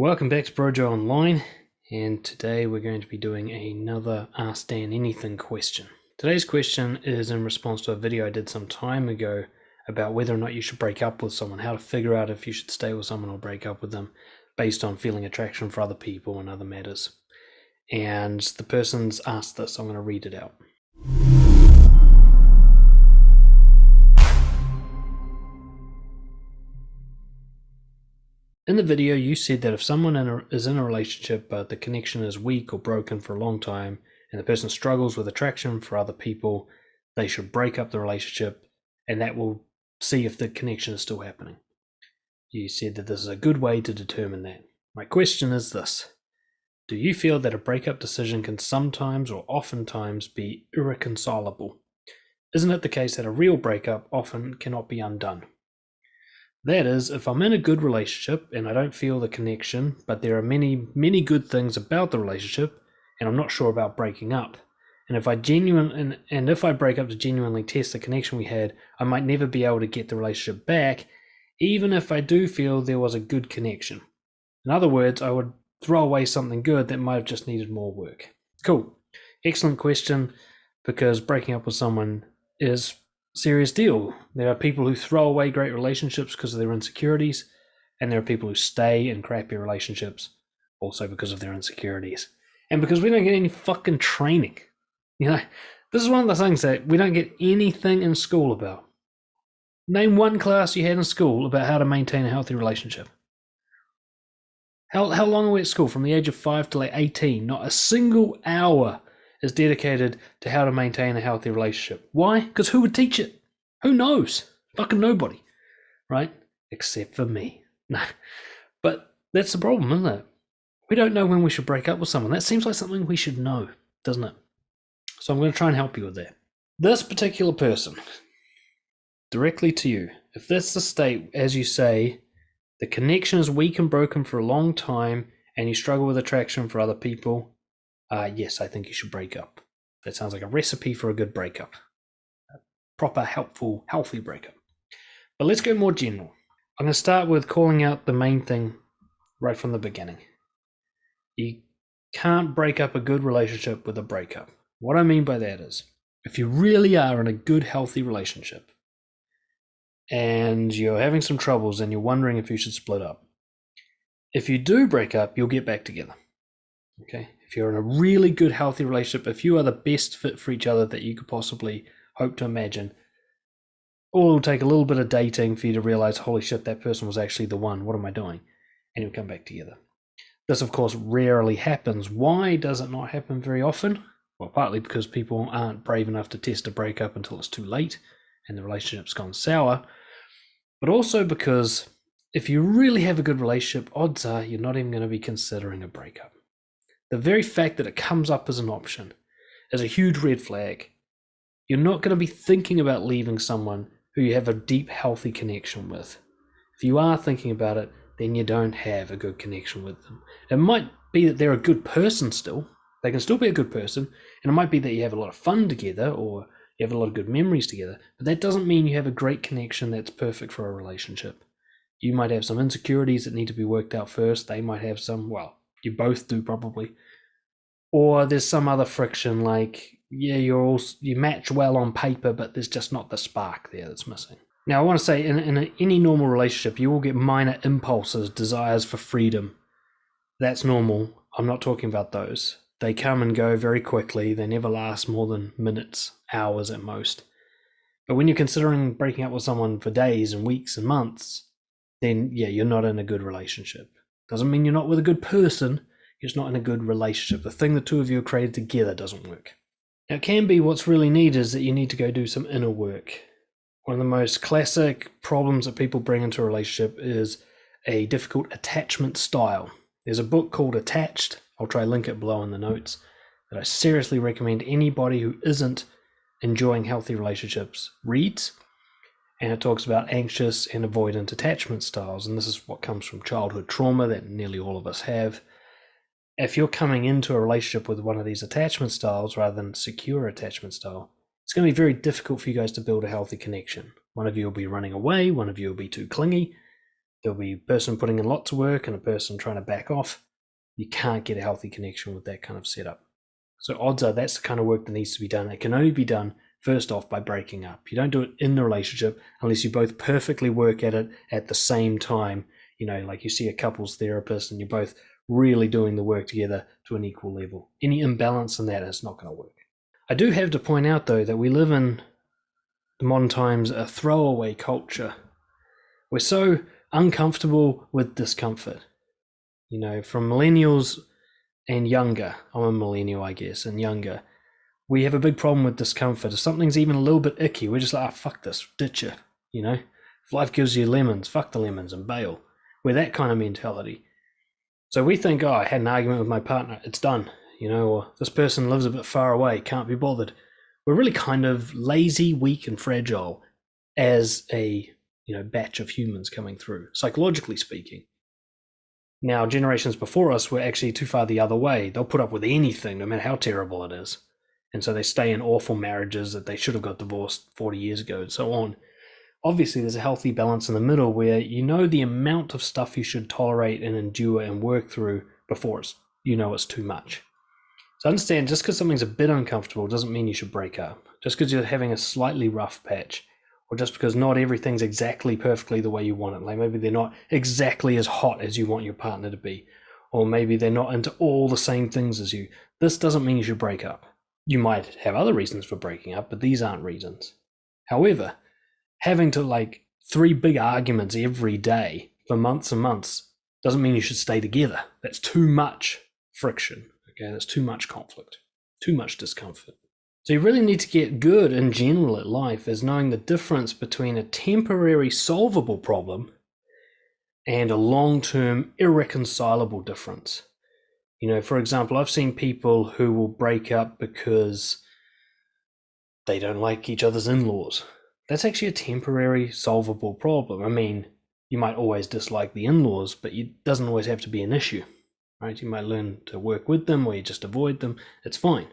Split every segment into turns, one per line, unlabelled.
Welcome back to BROJO Online, and today we're going to be doing another Ask Dan Anything question. Today's question is in response to a video I did some time ago about whether or not you should break up with someone, how to figure out if you should stay with someone or break up with them based on feeling attraction for other people and other matters. And the person's asked this, so I'm going to read it out. In the video, you said that if someone is in a relationship but the connection is weak or broken for a long time and the person struggles with attraction for other people, they should break up the relationship and that will see if the connection is still happening. You said that this is a good way to determine that. My question is this. Do you feel that a breakup decision can sometimes or oftentimes be irreconcilable? Isn't it the case that a real breakup often cannot be undone? That is, if I'm in a good relationship and I don't feel the connection, but there are many, many good things about the relationship, and I'm not sure about breaking up. And if I break up to genuinely test the connection we had, I might never be able to get the relationship back, even if I do feel there was a good connection. In other words, I would throw away something good that might have just needed more work. Cool. Excellent question, because breaking up with someone is serious deal. There are people who throw away great relationships because of their insecurities, and there are people who stay in crappy relationships also because of their insecurities. And because we don't get any fucking training. This is one of the things that we don't get anything in school about. Name one class you had in school about how to maintain a healthy relationship. How long are we at school? From the age of 5 to like 18. Not a single hour is dedicated to how to maintain a healthy relationship. Why? Because who would teach it? Who knows? Fucking nobody, right? Except for me. No. But that's the problem, isn't it? We don't know when we should break up with someone. That seems like something we should know, doesn't it? So I'm going to try and help you with that. This particular person, directly to you, if that's the state, as you say, the connection is weak and broken for a long time, and you struggle with attraction for other people, yes, I think you should break up. That sounds like a recipe for a good breakup. A proper, helpful, healthy breakup. But let's go more general. I'm going to start with calling out the main thing right from the beginning. You can't break up a good relationship with a breakup. What I mean by that is, if you really are in a good, healthy relationship and you're having some troubles and you're wondering if you should split up, if you do break up, you'll get back together. Okay? If you're in a really good, healthy relationship, if you are the best fit for each other that you could possibly hope to imagine, or it'll take a little bit of dating for you to realize, holy shit, that person was actually the one. What am I doing? And you'll come back together. This, of course, rarely happens. Why does it not happen very often? Well, partly because people aren't brave enough to test a breakup until it's too late and the relationship's gone sour. But also because if you really have a good relationship, odds are you're not even going to be considering a breakup. The very fact that it comes up as an option is a huge red flag. You're not going to be thinking about leaving someone who you have a deep, healthy connection with. If you are thinking about it, then you don't have a good connection with them. It might be that they're a good person still. They can still be a good person, and it might be that you have a lot of fun together or you have a lot of good memories together, but that doesn't mean you have a great connection that's perfect for a relationship. You might have some insecurities that need to be worked out first. They might have some, well, you both do probably. Or there's some other friction like, yeah, you match well on paper, but there's just not the spark there that's missing. Now, I want to say, in any normal relationship, you will get minor impulses, desires for freedom. That's normal. I'm not talking about those. They come and go very quickly. They never last more than minutes, hours at most. But when you're considering breaking up with someone for days and weeks and months, then yeah, you're not in a good relationship. Doesn't mean you're not with a good person. You're just not in a good relationship. The thing the two of you are created together doesn't work. Now, it can be what's really needed is that you need to go do some inner work. One of the most classic problems that people bring into a relationship is a difficult attachment style. There's a book called Attached. I'll try to link it below in the notes, that I seriously recommend anybody who isn't enjoying healthy relationships reads. And it talks about anxious and avoidant attachment styles. And this is what comes from childhood trauma that nearly all of us have. If you're coming into a relationship with one of these attachment styles rather than secure attachment style, it's going to be very difficult for you guys to build a healthy connection. One of you will be running away, one of you will be too clingy, There'll be a person putting in lots of work and a person trying to back off. You can't get a healthy connection with that kind of setup. So odds are that's the kind of work that needs to be done. It can only be done, first off, by breaking up. You don't do it in the relationship unless you both perfectly work at it at the same time. Like you see a couples therapist and you're both really doing the work together to an equal level. Any imbalance in that is not going to work. I do have to point out, though, that we live in the modern times a throwaway culture. We're so uncomfortable with discomfort. From millennials and younger, I'm a millennial, I guess, and younger, we have a big problem with discomfort. If something's even a little bit icky, we're just like, fuck this, ditch it, If life gives you lemons, fuck the lemons and bail. We're that kind of mentality. So we think, I had an argument with my partner, it's done, or this person lives a bit far away, can't be bothered. We're really kind of lazy, weak, and fragile as a batch of humans coming through, psychologically speaking. Now, generations before us were actually too far the other way. They'll put up with anything, no matter how terrible it is. And so they stay in awful marriages that they should have got divorced 40 years ago and so on. Obviously, there's a healthy balance in the middle where the amount of stuff you should tolerate and endure and work through before it's too much. So understand, just because something's a bit uncomfortable doesn't mean you should break up. Just because you're having a slightly rough patch, or just because not everything's exactly perfectly the way you want it. Like maybe they're not exactly as hot as you want your partner to be, or maybe they're not into all the same things as you. This doesn't mean you should break up. You might have other reasons for breaking up, but these aren't reasons. However, having to 3 big arguments every day for months and months doesn't mean you should stay together. That's too much friction. Okay, that's too much conflict, too much discomfort. So you really need to get good in general at life as knowing the difference between a temporary solvable problem and a long-term irreconcilable difference. For example, I've seen people who will break up because they don't like each other's in-laws. That's actually a temporary solvable problem. I mean, you might always dislike the in-laws, but it doesn't always have to be an issue, right? You might learn to work with them or you just avoid them. It's fine.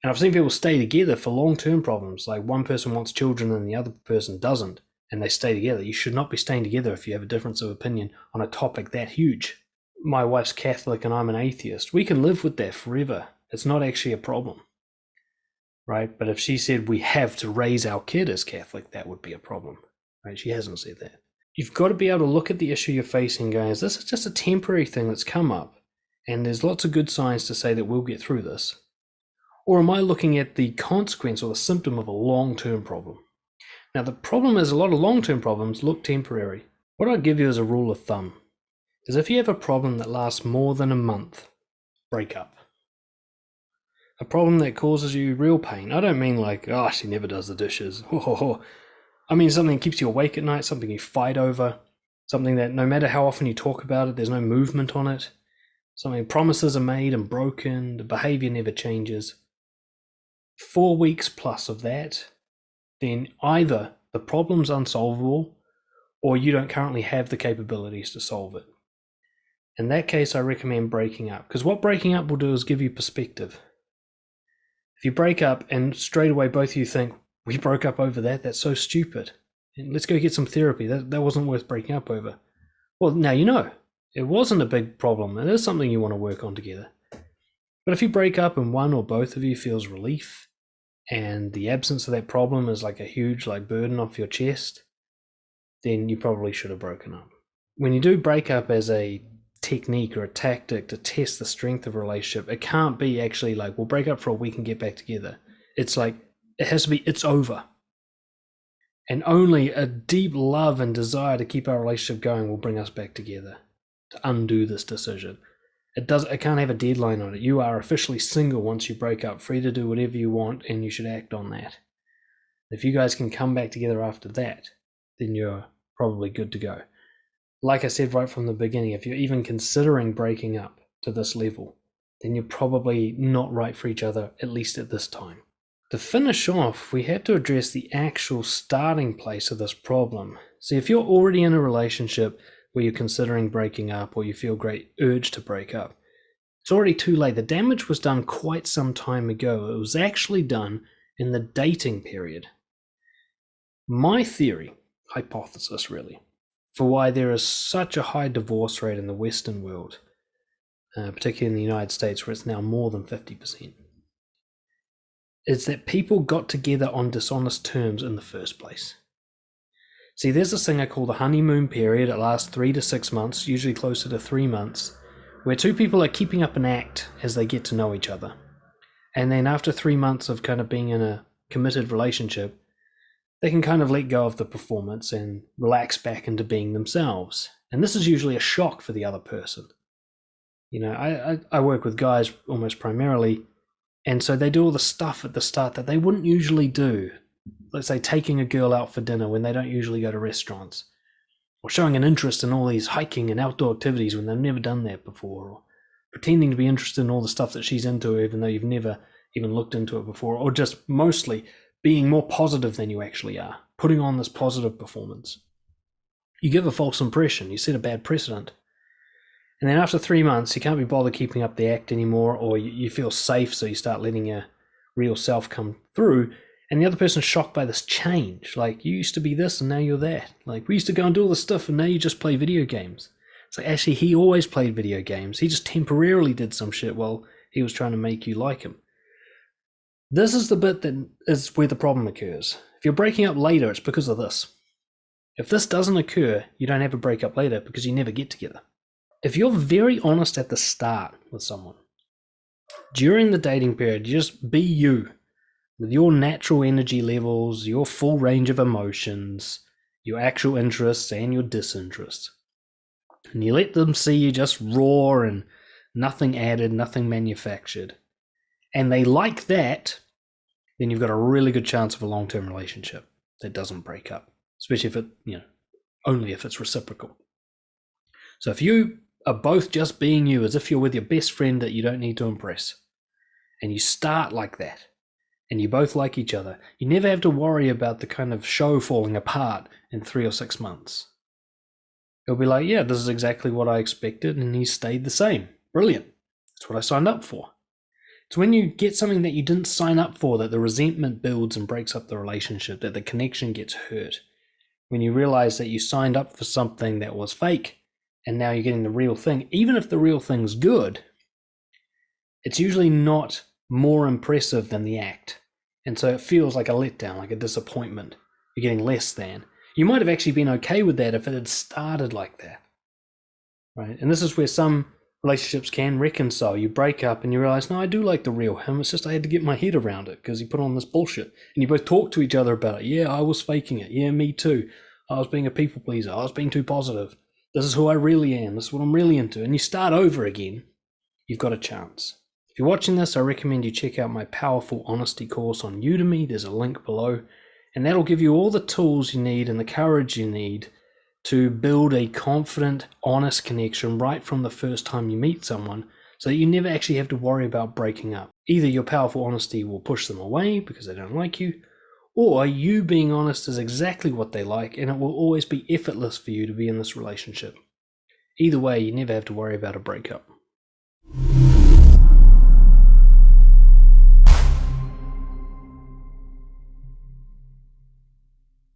And I've seen people stay together for long-term problems, like one person wants children and the other person doesn't, and they stay together. You should not be staying together if you have a difference of opinion on a topic that huge. My wife's Catholic and I'm an atheist. We can live with that forever. It's not actually a problem, right? But if she said we have to raise our kid as Catholic, that would be a problem, right? She hasn't said that. You've got to be able to look at the issue you're facing and go, is this just a temporary thing that's come up? And there's lots of good signs to say that we'll get through this. Or am I looking at the consequence or the symptom of a long-term problem? Now, the problem is a lot of long-term problems look temporary. What I'd give you as a rule of thumb is if you have a problem that lasts more than a month, break up. A problem that causes you real pain. I don't mean she never does the dishes. I mean something that keeps you awake at night, something you fight over, something that no matter how often you talk about it, there's no movement on it, something promises are made and broken, the behavior never changes. 4 weeks plus of that, then either the problem's unsolvable or you don't currently have the capabilities to solve it. In that case, I recommend breaking up, because what breaking up will do is give you perspective. If you break up and straight away both of you think, we broke up over that, that's so stupid, and let's go get some therapy, that wasn't worth breaking up over. Well, now it wasn't a big problem. It is something you want to work on together. But if you break up and one or both of you feels relief, and the absence of that problem is like a huge burden off your chest, then you probably should have broken up. When you do break up as a technique or a tactic to test the strength of a relationship, it can't be actually we'll break up for a week and get back together. It's it has to be, it's over. And only a deep love and desire to keep our relationship going will bring us back together, to undo this decision. It can't have a deadline on it. You are officially single once you break up, free to do whatever you want, and you should act on that. If you guys can come back together after that, then you're probably good to go. Like I said right from the beginning, if you're even considering breaking up to this level, then you're probably not right for each other, at least at this time. To finish off, we have to address the actual starting place of this problem. See, if you're already in a relationship where you're considering breaking up or you feel great urge to break up, it's already too late. The damage was done quite some time ago. It was actually done in the dating period. My theory, hypothesis really, for why there is such a high divorce rate in the Western world, particularly in the United States, where it's now more than 50%. It's that people got together on dishonest terms in the first place. See, there's this thing I call the honeymoon period. It lasts 3 to 6 months, usually closer to 3 months, where two people are keeping up an act as they get to know each other. And then after 3 months of kind of being in a committed relationship, they can kind of let go of the performance and relax back into being themselves. And this is usually a shock for the other person. You know, I work with guys almost primarily, and so they do all the stuff at the start that they wouldn't usually do. Let's say taking a girl out for dinner when they don't usually go to restaurants, or showing an interest in all these hiking and outdoor activities when they've never done that before, or pretending to be interested in all the stuff that she's into even though you've never even looked into it before, or just mostly being more positive than you actually are, putting on this positive performance. You give a false impression, you set a bad precedent. And then after 3 months, you can't be bothered keeping up the act anymore, or you feel safe, so you start letting your real self come through, and the other person's shocked by this change. Like, you used to be this and now you're that. Like, we used to go and do all this stuff and now you just play video games. It's like, actually, he always played video games. He just temporarily did some shit while he was trying to make you like him. This is the bit that is where the problem occurs. If you're breaking up later, it's because of this. If this doesn't occur, you don't have a breakup later because you never get together. If you're very honest at the start with someone, during the dating period, you just be you, with your natural energy levels, your full range of emotions, your actual interests and your disinterests. And you let them see you just raw and nothing added, nothing manufactured. And they like that, then you've got a really good chance of a long-term relationship that doesn't break up, especially if it, only if it's reciprocal. So if you are both just being you, as if you're with your best friend that you don't need to impress, and you start like that, and you both like each other, you never have to worry about the kind of show falling apart in 3 or 6 months. It'll be like, yeah, this is exactly what I expected, and he stayed the same. Brilliant. That's what I signed up for. It's when you get something that you didn't sign up for that the resentment builds and breaks up the relationship, that the connection gets hurt. When you realize that you signed up for something that was fake, and now you're getting the real thing. Even if the real thing's good, it's usually not more impressive than the act. And so it feels like a letdown, like a disappointment. You're getting less than. You might have actually been okay with that if it had started like that, right? And this is where some relationships can reconcile. You break up and you realize, no, I do like the real him. It's just I had to get my head around it because he put on this bullshit. And you both talk to each other about it. Yeah, I was faking it. Yeah, me too. I was being a people pleaser. I was being too positive. This is who I really am. This is what I'm really into. And you start over again. You've got a chance. If you're watching this, I recommend you check out my Powerful Honesty course on Udemy. There's a link below. And that'll give you all the tools you need and the courage you need to build a confident, honest connection right from the first time you meet someone so that you never actually have to worry about breaking up. Either your powerful honesty will push them away because they don't like you, or you being honest is exactly what they like and it will always be effortless for you to be in this relationship. Either way, you never have to worry about a breakup.